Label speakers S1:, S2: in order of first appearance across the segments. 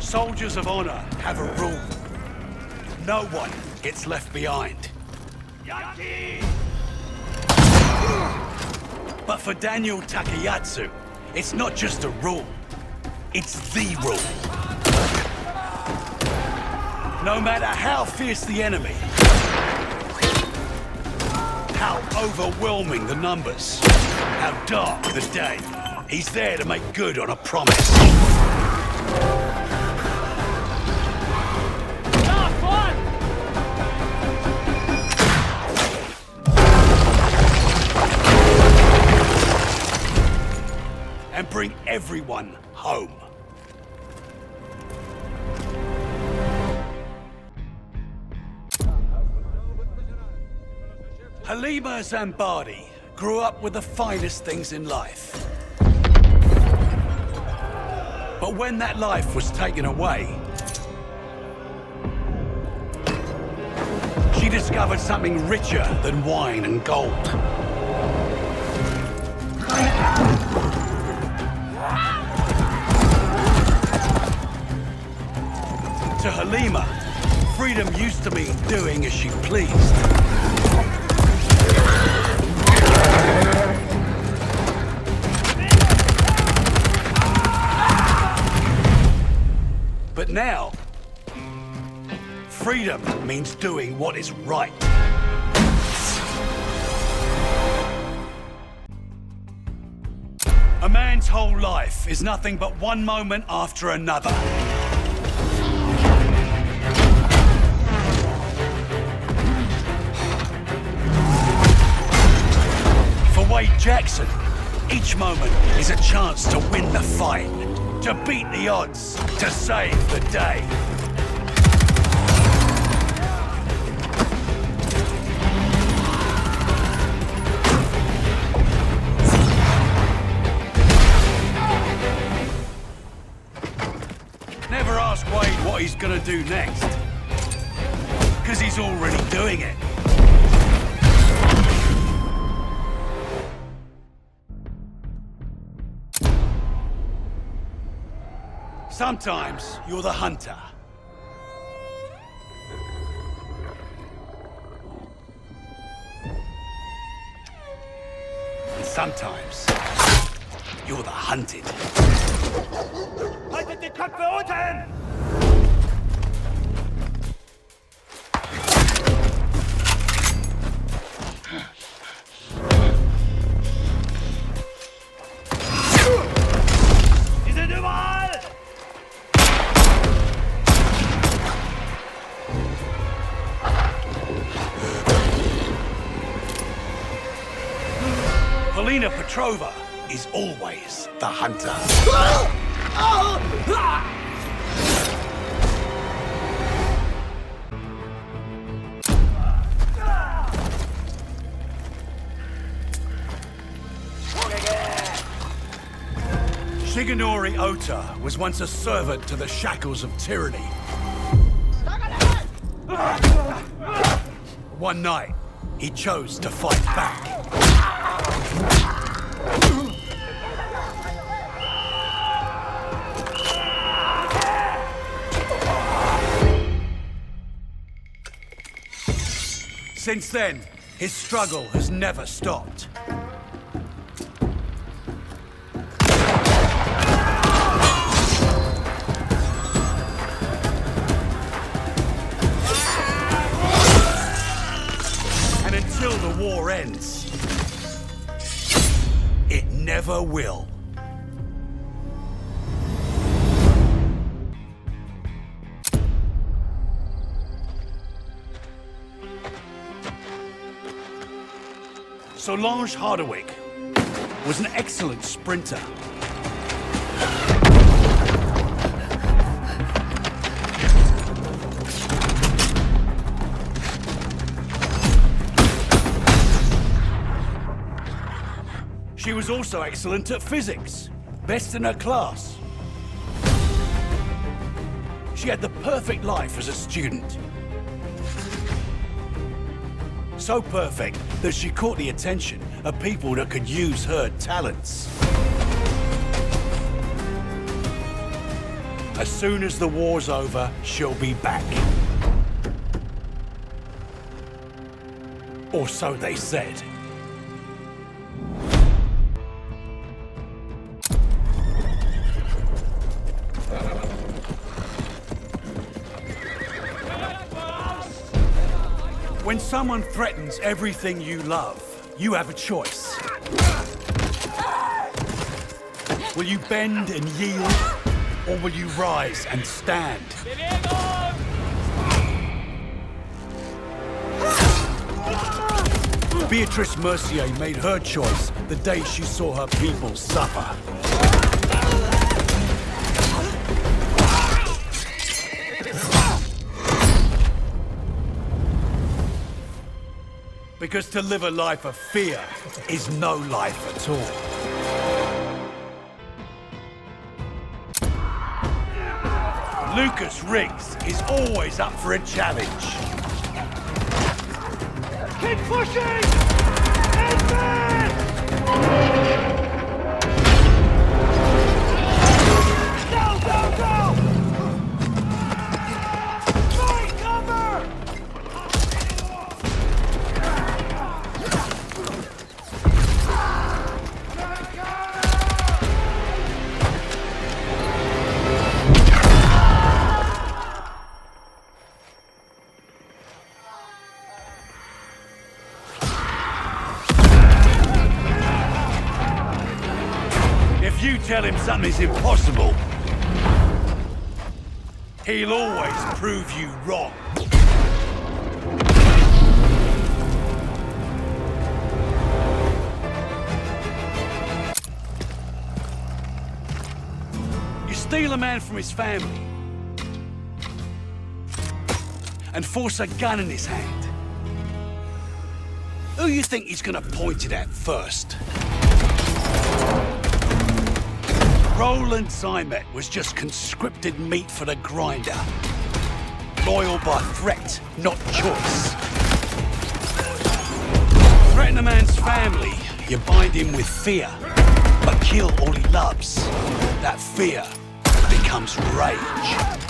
S1: Soldiers of honor have a rule. No one gets left behind. But for Daniel Takayatsu, it's not just a rule. It's the rule. No matter how fierce the enemy, how overwhelming the numbers, how dark the day, he's there to make good on a promise. And bring everyone home. Halima Zambadi grew up with the finest things in life. But when that life was taken away, she discovered something richer than wine and gold. To Halima, freedom used to mean doing as she pleased. But now, freedom means doing what is right. A man's whole life is nothing but one moment after another. Wade Jackson, each moment is a chance to win the fight, to beat the odds, to save the day. Never ask Wade what he's gonna do next, because he's already doing it. Sometimes you're the hunter. And sometimes you're the hunted.
S2: Haltet die Köpfe unten! Sie sind überall!
S1: Polina Petrova is always the hunter. Shigenori Ota was once a servant to the shackles of tyranny. One night, he chose to fight back. Since then, his struggle has never stopped. And until the war ends, it never will. Solange Hardwick was an excellent sprinter. She was also excellent at physics, best in her class. She had the perfect life as a student. So perfect that she caught the attention of people that could use her talents. As soon as the war's over, she'll be back. Or so they said. When someone threatens everything you love, you have a choice. Will you bend and yield, or will you rise and stand? Beatrice Mercier made her choice the day she saw her people suffer. Because to live a life of fear is no life at all. Lucas Riggs is always up for a challenge.
S2: Keep pushing! Advance! Go, go, go! Find cover!
S1: If you tell him something's impossible, he'll always prove you wrong. You steal a man from his family and force a gun in his hand. Who you think he's gonna point it at first? Roland Zymet was just conscripted meat for the grinder. Loyal by threat, not choice. Threaten a man's family, you bind him with fear. But kill all he loves. That fear becomes rage.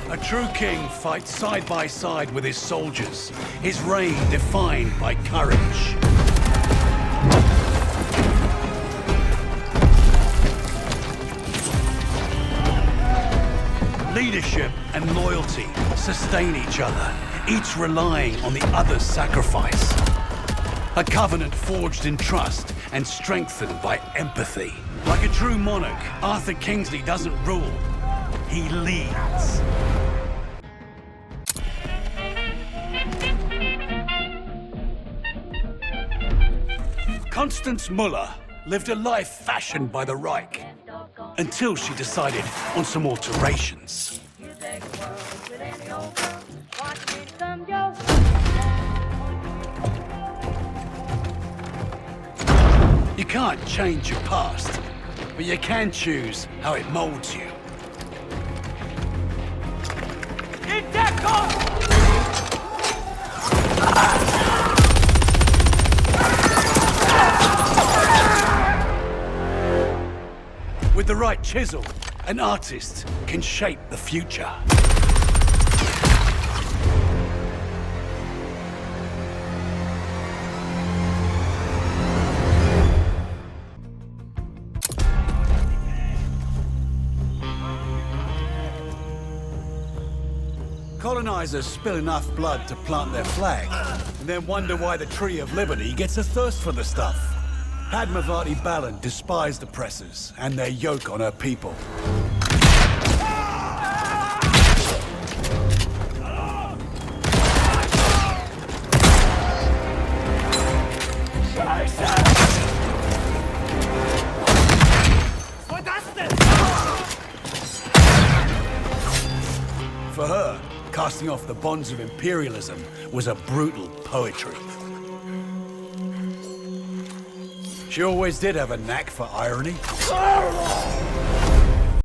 S1: A true king fights side by side with his soldiers, his reign defined by courage. Leadership and loyalty sustain each other, each relying on the other's sacrifice. A covenant forged in trust and strengthened by empathy. Like a true monarch, Arthur Kingsley doesn't rule, he leads. Constanze Muller lived a life fashioned by the Reich until she decided on some alterations. You can't change your past, but you can choose how it molds you. With the right chisel, an artist can shape the future. Colonizers spill enough blood to plant their flag, and then wonder why the Tree of Liberty gets a thirst for the stuff. Padmavati Balan despised oppressors and their yoke on her people. For her, casting off the bonds of imperialism was a brutal poetry. She always did have a knack for irony.